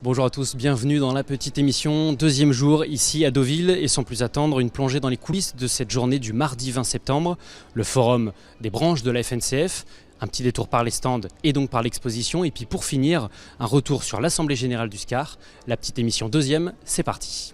Bonjour à tous, bienvenue dans la petite émission, deuxième jour ici à Deauville et sans plus attendre, une plongée dans les coulisses de cette journée du mardi 20 septembre, le forum des branches de la FNCF, un petit détour par les stands et donc par l'exposition et puis pour finir, un retour sur l'Assemblée Générale du SCAR. La petite émission deuxième, c'est parti.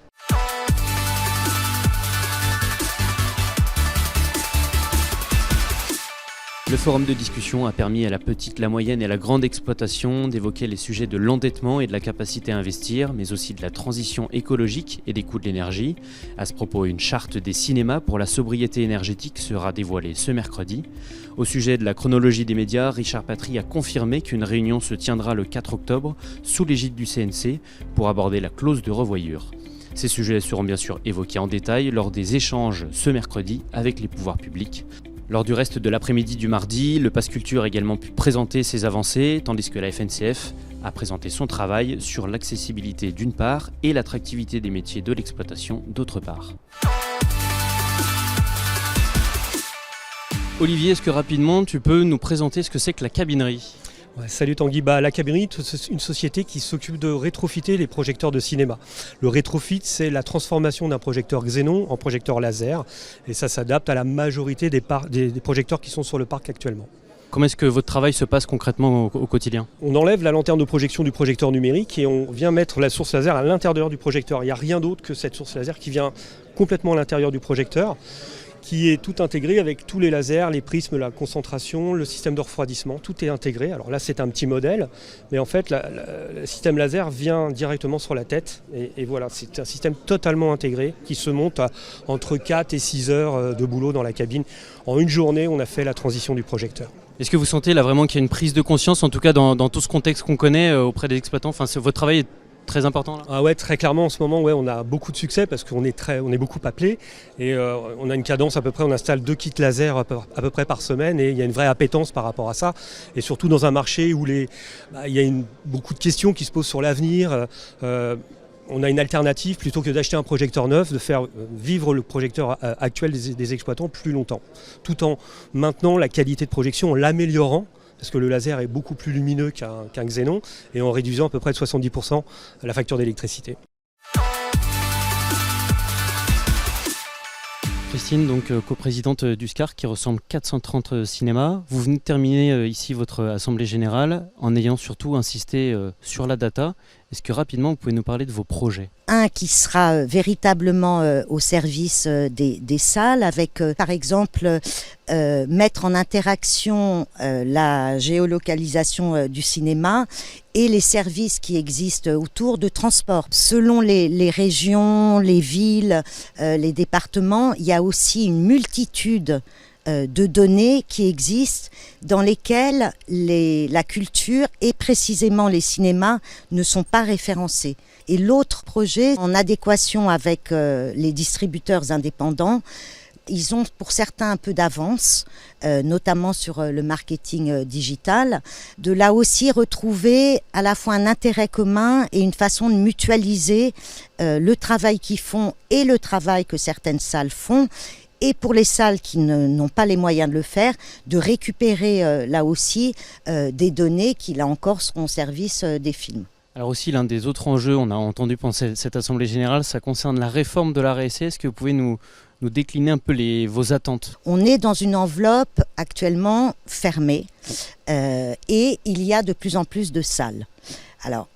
Le forum de discussion a permis à la petite, la moyenne et la grande exploitation d'évoquer les sujets de l'endettement et de la capacité à investir, mais aussi de la transition écologique et des coûts de l'énergie. À ce propos, une charte des cinémas pour la sobriété énergétique sera dévoilée ce mercredi. Au sujet de la chronologie des médias, Richard Patry a confirmé qu'une réunion se tiendra le 4 octobre sous l'égide du CNC pour aborder la clause de revoyure. Ces sujets seront bien sûr évoqués en détail lors des échanges ce mercredi avec les pouvoirs publics. Lors du reste de l'après-midi du mardi, le Pass Culture a également pu présenter ses avancées, tandis que la FNCF a présenté son travail sur l'accessibilité d'une part et l'attractivité des métiers de l'exploitation d'autre part. Olivier, est-ce que rapidement tu peux nous présenter ce que c'est que la cabinerie ? Ouais, salut Tanguy, la cabinerie, c'est une société qui s'occupe de rétrofiter les projecteurs de cinéma. Le rétrofit, c'est la transformation d'un projecteur Xenon en projecteur laser et ça s'adapte à la majorité des projecteurs qui sont sur le parc actuellement. Comment est-ce que votre travail se passe concrètement au quotidien ? On enlève la lanterne de projection du projecteur numérique et on vient mettre la source laser à l'intérieur du projecteur. Il n'y a rien d'autre que cette source laser qui vient complètement à l'intérieur du projecteur, qui est tout intégré avec tous les lasers, les prismes, la concentration, le système de refroidissement, tout est intégré. Alors là, c'est un petit modèle, mais en fait, le système laser vient directement sur la tête. Et voilà, c'est un système totalement intégré qui se monte à entre 4 et 6 heures de boulot dans la cabine. En une journée, on a fait la transition du projecteur. Est-ce que vous sentez là vraiment qu'il y a une prise de conscience, en tout cas dans tout ce contexte qu'on connaît auprès des exploitants ? Enfin, votre travail est très important là. Ah ouais, très clairement en ce moment, on a beaucoup de succès parce qu'on est beaucoup appelé et on a une cadence à peu près, on installe 2 kits laser à peu près par semaine et il y a une vraie appétence par rapport à ça et surtout dans un marché où il y a beaucoup de questions qui se posent sur l'avenir. On a une alternative plutôt que d'acheter un projecteur neuf, de faire vivre le projecteur actuel des exploitants plus longtemps, tout en maintenant la qualité de projection, en l'améliorant. Parce que le laser est beaucoup plus lumineux qu'un Xenon et en réduisant à peu près de 70% la facture d'électricité. Christine, donc coprésidente du SCAR qui ressemble 430 cinémas. Vous venez de terminer ici votre assemblée générale en ayant surtout insisté sur la data. Est-ce que rapidement vous pouvez nous parler de vos projets ? Un qui sera véritablement au service des salles avec par exemple mettre en interaction la géolocalisation du cinéma et les services qui existent autour de transport. Selon les régions, les villes, les départements, il y a aussi une multitude de données qui existent dans lesquelles la culture et précisément les cinémas ne sont pas référencés. Et l'autre projet, en adéquation avec les distributeurs indépendants, ils ont pour certains un peu d'avance, notamment sur le marketing digital, de là aussi retrouver à la fois un intérêt commun et une façon de mutualiser le travail qu'ils font et le travail que certaines salles font. Et pour les salles qui n'ont pas les moyens de le faire, de récupérer là aussi des données qui là encore seront au service des films. Alors aussi l'un des autres enjeux, on a entendu pendant cette assemblée générale, ça concerne la réforme de la RSE. Est-ce que vous pouvez nous décliner un peu vos attentes ? On est dans une enveloppe actuellement fermée et il y a de plus en plus de salles. Alors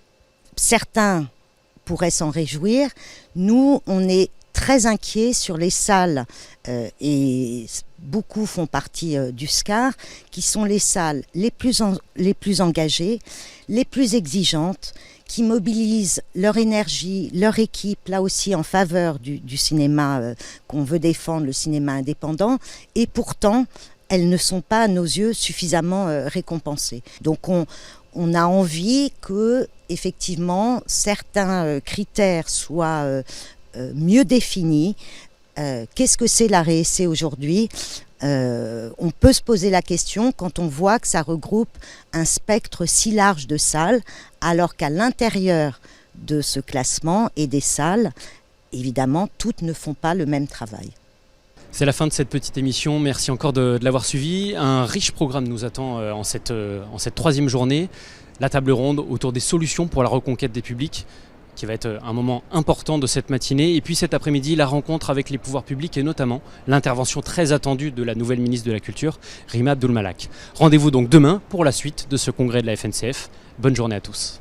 certains pourraient s'en réjouir. Nous, on est très inquiets sur les salles et beaucoup font partie du SCAR, qui sont les salles les plus engagées, les plus exigeantes, qui mobilisent leur énergie, leur équipe, là aussi en faveur du cinéma qu'on veut défendre, le cinéma indépendant, et pourtant elles ne sont pas à nos yeux suffisamment récompensées. Donc on a envie que effectivement certains critères soient mieux définie. Qu'est-ce que c'est la RSE aujourd'hui ? On peut se poser la question quand on voit que ça regroupe un spectre si large de salles, alors qu'à l'intérieur de ce classement et des salles, évidemment, toutes ne font pas le même travail. C'est la fin de cette petite émission, merci encore de l'avoir suivi. Un riche programme nous attend en cette troisième journée. La table ronde autour des solutions pour la reconquête des publics, qui va être un moment important de cette matinée. Et puis cet après-midi, la rencontre avec les pouvoirs publics et notamment l'intervention très attendue de la nouvelle ministre de la Culture, Rima Abdul Malak. Rendez-vous donc demain pour la suite de ce congrès de la FNCF. Bonne journée à tous.